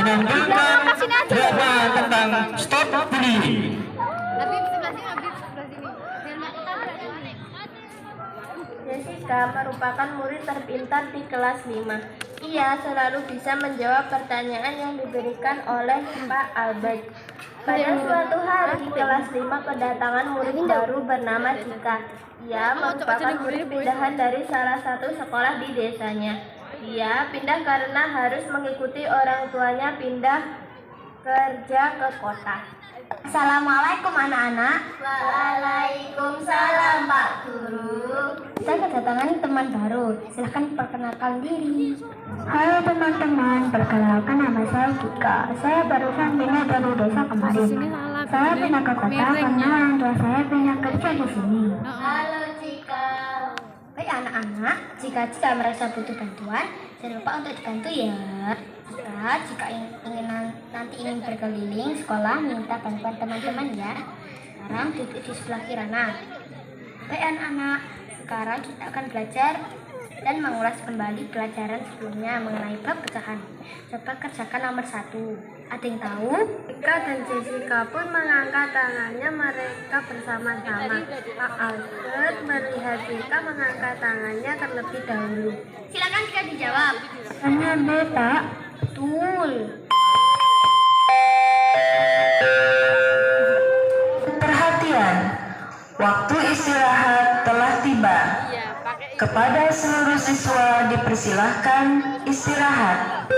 menampilkan drama tentang stop bullying. Jessica merupakan murid terpintar di kelas 5. Ia selalu bisa menjawab pertanyaan yang diberikan oleh Pak Albert. Pada suatu hari, kelas 5 kedatangan murid baru bernama Cika. Ia merupakan murid pindahan dari salah satu sekolah di desanya. Dia pindah karena harus mengikuti orang tuanya pindah kerja ke kota. Assalamualaikum anak-anak. Waalaikumsalam Pak Guru. Kita kedatangan teman baru. Silahkan perkenalkan diri. Halo teman-teman, perkenalkan nama saya Cika. Saya barusan pindah dari desa kemarin. Saya pindah ke kota karena orang tua saya pindah kerja di sini. Halo Cika. Baik anak-anak, jika Cika merasa butuh bantuan, jangan lupa untuk dibantu ya. Jika nanti ingin berkeliling sekolah, minta bantuan teman-teman ya. Sekarang duduk di sebelah kirana. Baik anak-anak, sekarang kita akan belajar dan mengulas kembali pelajaran sebelumnya mengenai bab pecahan. Coba kerjakan nomor 1. Ada yang tahu? Cika dan Jessica pun mengangkat tangannya mereka bersama-sama. Pak Albert melihat Cika mengangkat tangannya terlebih dahulu. Silakan Cika dijawab. Hanya B, Pak. Betul. Perhatian, waktu istirahat telah tiba. Kepada seluruh siswa dipersilahkan istirahat.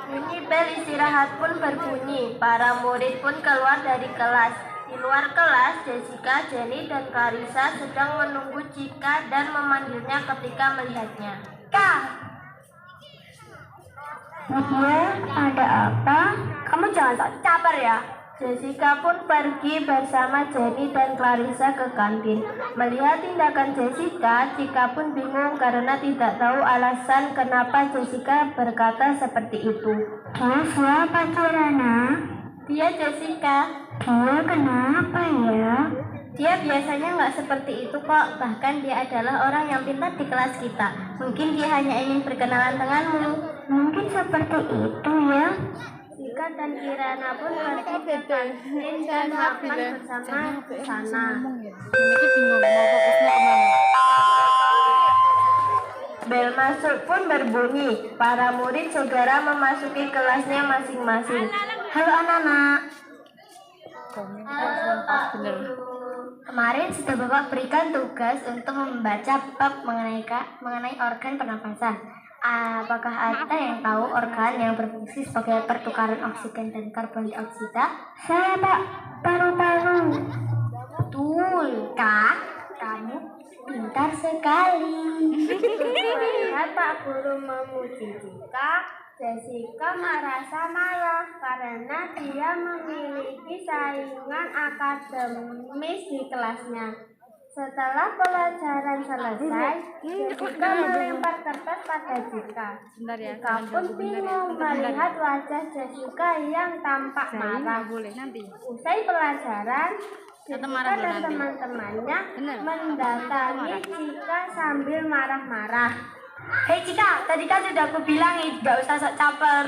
Bunyi bel istirahat pun berbunyi. Para murid pun keluar dari kelas. Di luar kelas, Jessica, Jenny, dan Clarissa sedang menunggu Cika dan memanggilnya ketika melihatnya. Kak! Iya, ada apa? Kamu jangan sok caper ya. Jessica pun pergi bersama Jenny dan Clarissa ke kantin. Melihat tindakan Jessica, Cika pun bingung karena tidak tahu alasan kenapa Jessica berkata seperti itu. Dia siapa, Kirana? Dia Jessica. Dia kenapa ya? Dia biasanya nggak seperti itu kok. Bahkan dia adalah orang yang pintar di kelas kita. Mungkin dia hanya ingin berkenalan denganmu. Mungkin seperti itu ya. Cika dan Kirana pun pergi ke kantin dan makan bersama di sana. Bel masuk pun berbunyi. Para murid segera memasuki kelasnya masing-masing. Halo anak-anak. Halo Pak Guru. Kemarin sudah Bapak berikan tugas untuk membaca bab mengenai organ pernapasan. Apakah ada yang tahu organ yang berfungsi sebagai pertukaran oksigen dan karbon dioksida? Saya, Pak. Paru-paru. Betul, Kak. Kamu pintar sekali. Melihat Pak Guru memuji Cika, Jessica merasa marah karena dia memiliki saingan akademis di kelasnya. Setelah pelajaran selesai, Jessica melempar kertas pada Cika. Cika pun bingung melihat wajah Jessica yang tampak marah. Usai pelajaran, Jessica dan teman-temannya mendatangi Cika sambil marah-marah. Hei Cika, tadi kan sudah aku bilangin gak usah sok caper.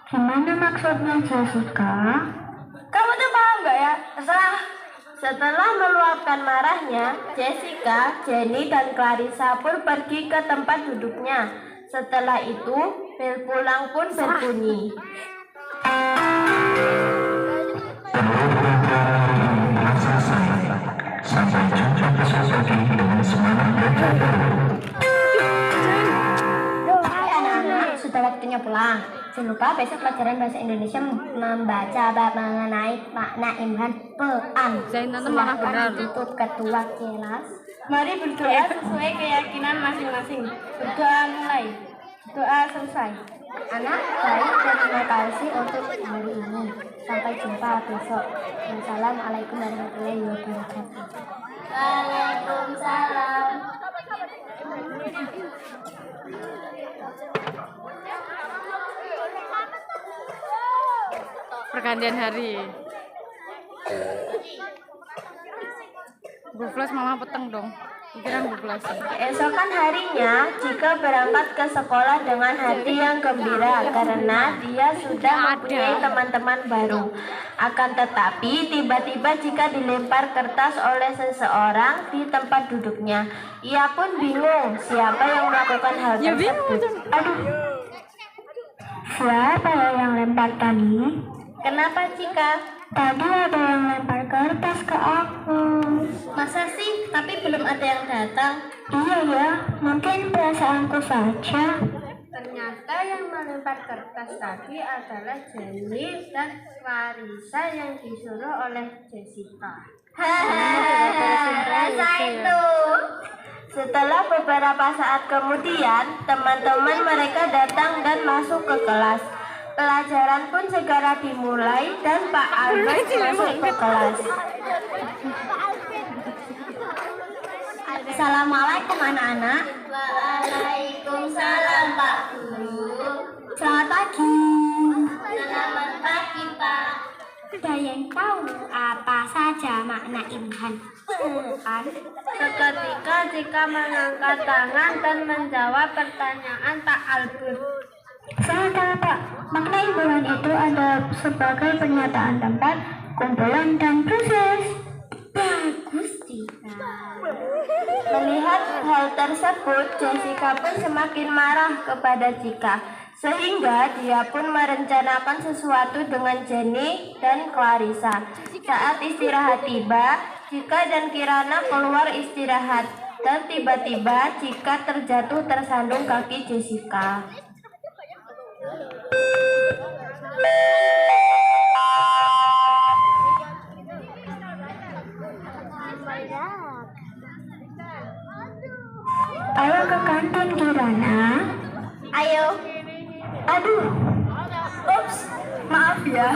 Gimana maksudnya, Jessica? Kamu tuh paham gak ya? Terserah. Setelah meluapkan marahnya, Jessica, Jenny, dan Clarissa pun pergi ke tempat duduknya. Setelah itu, bel pulang pun berbunyi. Sampai jumpa besok pagi dengan semangat belajar baru. Hai anak-anak, sudah waktunya pulang. Jangan lupa besok pelajaran bahasa Indonesia membaca bab mengenai makna imhan pean. Silakan ditutup ketua kelas. Mari berdoa sesuai keyakinan masing-masing. Berdoa mulai. Doa selesai. Anak, baik dan terima kasih untuk hari ini. Sampai jumpa besok. Wassalamualaikum warahmatullahi wabarakatuh. Waalaikumsalam. Pergantian hari. Bu Flash mama peteng dong. Keesokan harinya, Cika berangkat ke sekolah dengan hati yang gembira karena dia sudah mempunyai teman-teman baru. Akan tetapi, tiba-tiba Cika dilempar kertas oleh seseorang di tempat duduknya. Ia pun bingung siapa yang melakukan hal tersebut. Aduh, siapa ya yang lempar tadi? Kenapa, Cika? Tadi ada yang lempar kertas ke aku. Masa sih? Tapi belum ada yang datang. Iya ya, mungkin perasaanku saja. Ternyata yang melempar kertas tadi adalah Jenny dan Clarissa yang disuruh oleh Jessica. Rasa itu. Setelah beberapa saat kemudian, teman-teman mereka datang dan masuk ke kelas. Pelajaran pun segera dimulai dan Pak Albert masuk ke kelas. Assalamualaikum anak-anak. Waalaikumsalam Pak Guru. Selamat pagi. Selamat pagi Pak. Ada yang tahu apa saja makna imhan? Seketika Cika mengangkat tangan dan menjawab pertanyaan Pak Albert. Saya tahu Pak, makna imbuhan itu ada sebagai pernyataan tempat, kumpulan, dan proses. Bagus Cika. Melihat hal tersebut, Jessica pun semakin marah kepada Cika, sehingga dia pun merencanakan sesuatu dengan Jenny dan Clarissa. Saat istirahat tiba, Cika dan Kirana keluar istirahat, dan tiba-tiba Cika terjatuh tersandung kaki Jessica. Ayo ke kantin Kirana. Ayo. Aduh, Ups, maaf ya.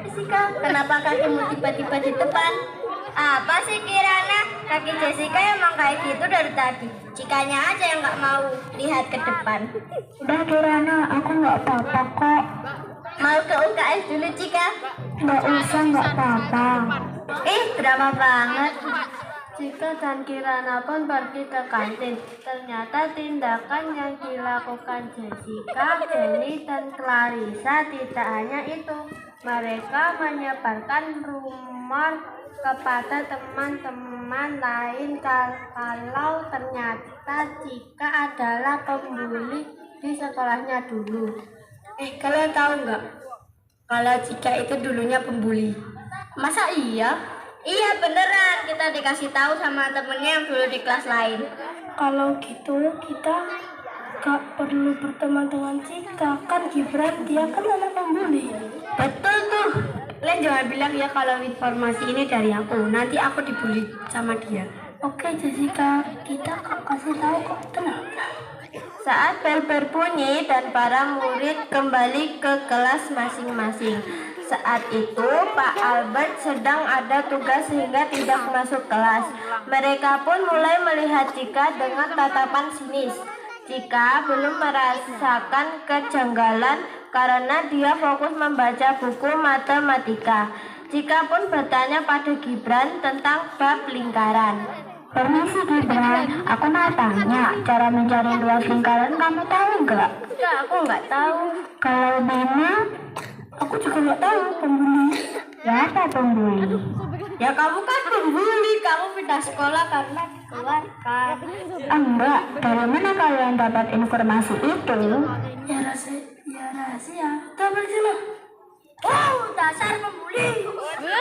Jessica, kenapa kakimu tiba-tiba di depan? Apa sih Kirana? Kaki Jessica emang kayak gitu dari tadi. Cikanya aja yang nggak mau lihat ke depan. udah Kirana, aku nggak apa-apa kok. Mau ke UKS dulu Cika? Nggak usah, nggak apa-apa. Drama banget. Cika dan Kirana pun pergi ke kantin. Ternyata tindakan yang dilakukan Jessica, Jenny, dan Clarissa tidak hanya itu. Mereka menyebarkan rumor kepada teman-teman lain kalau ternyata Cika adalah pembuli di sekolahnya dulu. Kalian tahu nggak kalau Cika itu dulunya pembuli? Masa iya? Iya beneran, kita dikasih tahu sama temennya yang dulu di kelas lain. Kalau gitu kita gak perlu berteman dengan Cika, kan Gibran dia kan anak pembuli. Betul tuh. Kalian jangan bilang ya kalau informasi ini dari aku. Nanti aku dibully sama dia. Oke Jessica, kita kasih tahu kok, tenang. Saat bel berbunyi dan para murid kembali ke kelas masing-masing. Saat itu Pak Albert sedang ada tugas sehingga tidak masuk kelas. Mereka pun mulai melihat Cika dengan tatapan sinis. Cika belum merasakan kejanggalan karena dia fokus membaca buku matematika. Cika pun bertanya pada Gibran tentang bab lingkaran. Permisi Gibran, aku mau tanya, cara mencari luas lingkaran kamu tahu nggak? Enggak, aku nggak tahu. Kalau Bima, aku juga nggak tahu pembuli. Siapa pembuli? Ya kamu kan pembuli, kamu pindah sekolah karena dikeluarkan. Enggak, dari mana kalian dapat informasi itu? Ya rahasia. Coba sini. Oh, dasar pembuli. Dia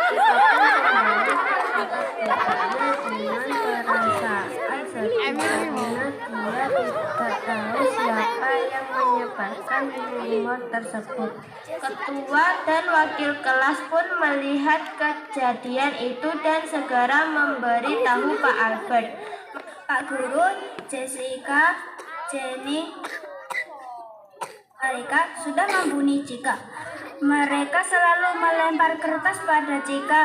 tidak tahu siapa yang menyebarkan rumor tersebut. Ketua dan wakil kelas pun melihat kejadian itu dan segera memberi tahu Pak Albert. Pak Guru, Jessica, Jenny, mereka sudah membunuh Cika. Mereka selalu melempar kertas pada Cika,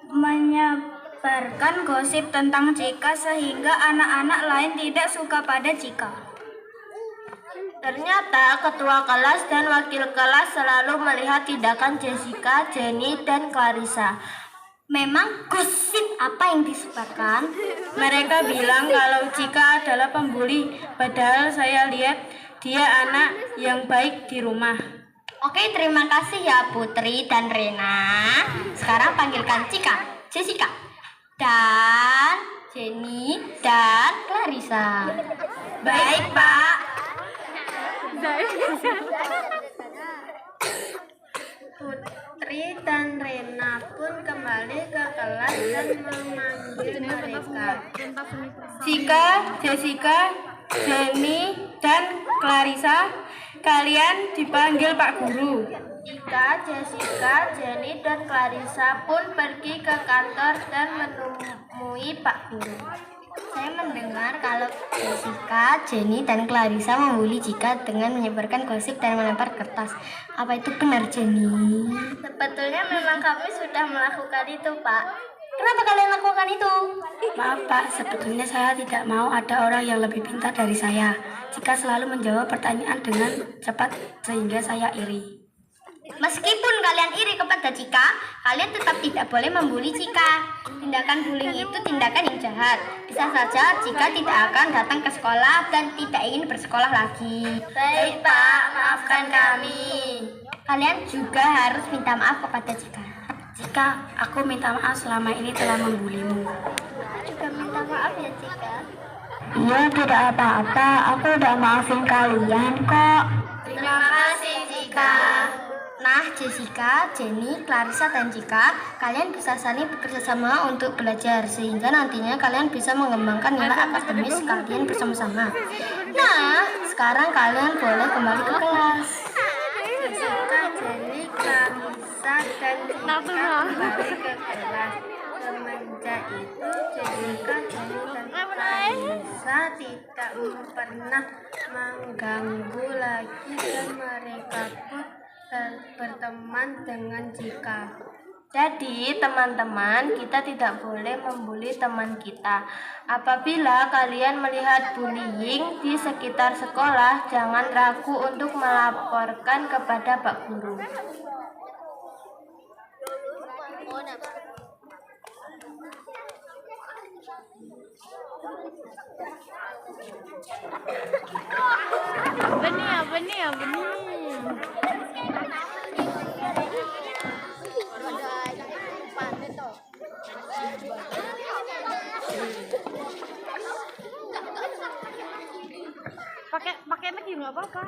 menyebarkan gosip tentang Cika sehingga anak-anak lain tidak suka pada Cika. Ternyata ketua kelas dan wakil kelas selalu melihat tindakan Jessica, Jenny, dan Clarissa. Memang gosip apa yang disebarkan? Mereka bilang kalau Cika adalah pembuli, padahal saya lihat dia anak yang baik di rumah. Oke, terima kasih ya Putri dan Rena. Sekarang panggilkan Cika, Jessica, dan Jenny, dan Clarissa. Baik, Pak. Putri dan Rena pun kembali ke kelas dan memanggil mereka. Cika, Jessica, Jenny, dan Clarissa, kalian dipanggil Pak Guru. Cika, Jessica, Jenny, dan Clarissa pun pergi ke kantor dan menemui Pak Guru. Saya mendengar kalau Jessica, Jenny, dan Clarissa membuli Cika dengan menyebarkan gosip dan melempar kertas. Apa itu benar, Jenny? Sebetulnya memang kami sudah melakukan itu, Pak. Kenapa kalian lakukan itu? Maaf Pak, sebetulnya saya tidak mau ada orang yang lebih pintar dari saya. Cika selalu menjawab pertanyaan dengan cepat sehingga saya iri. Meskipun kalian iri kepada Cika, kalian tetap tidak boleh membuli Cika. Tindakan bullying itu tindakan yang jahat. Bisa saja Cika tidak akan datang ke sekolah dan tidak ingin bersekolah lagi. Baik, Pak, maafkan kami. Kalian juga harus minta maaf kepada Cika. Cika, aku minta maaf selama ini telah membulimu. Juga minta maaf ya Cika. Iya, tidak apa-apa. Aku udah maafin kalian kok. Terima kasih, Cika. Nah, Jessica, Jenny, Clarissa, dan Cika, kalian bisa saling bekerja sama untuk belajar sehingga nantinya kalian bisa mengembangkan nilai akademis kalian bersama-sama. Nah, sekarang kalian boleh kembali ke kelas. Jessica, Jenny, Clarissa, dan Cika kembali ke kelas. Semenjak itu, Jessica, Jenny, dan Clarissa tidak pernah mengganggu lagi dan mereka pun berteman dengan Cika. Jadi teman-teman, kita tidak boleh membuli teman kita. Apabila kalian melihat bullying di sekitar sekolah, jangan ragu untuk melaporkan kepada Pak Guru. Apa nih? Pakai mic juga nggak apa-apa.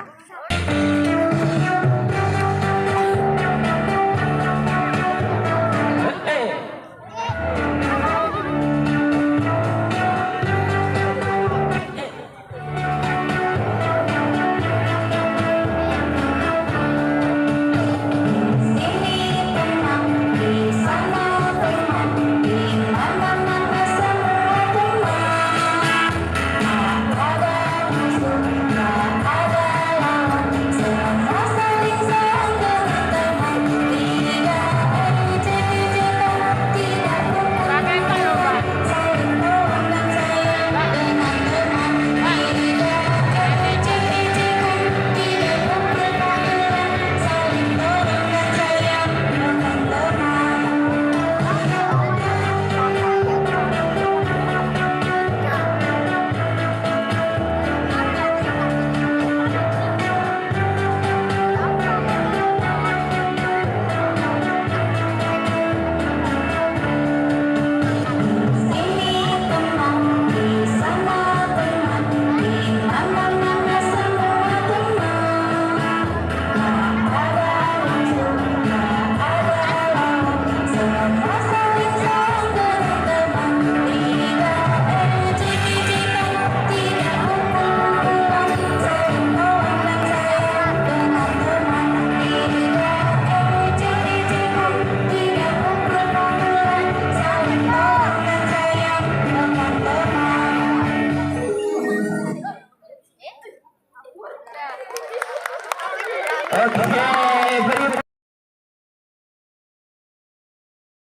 Okay.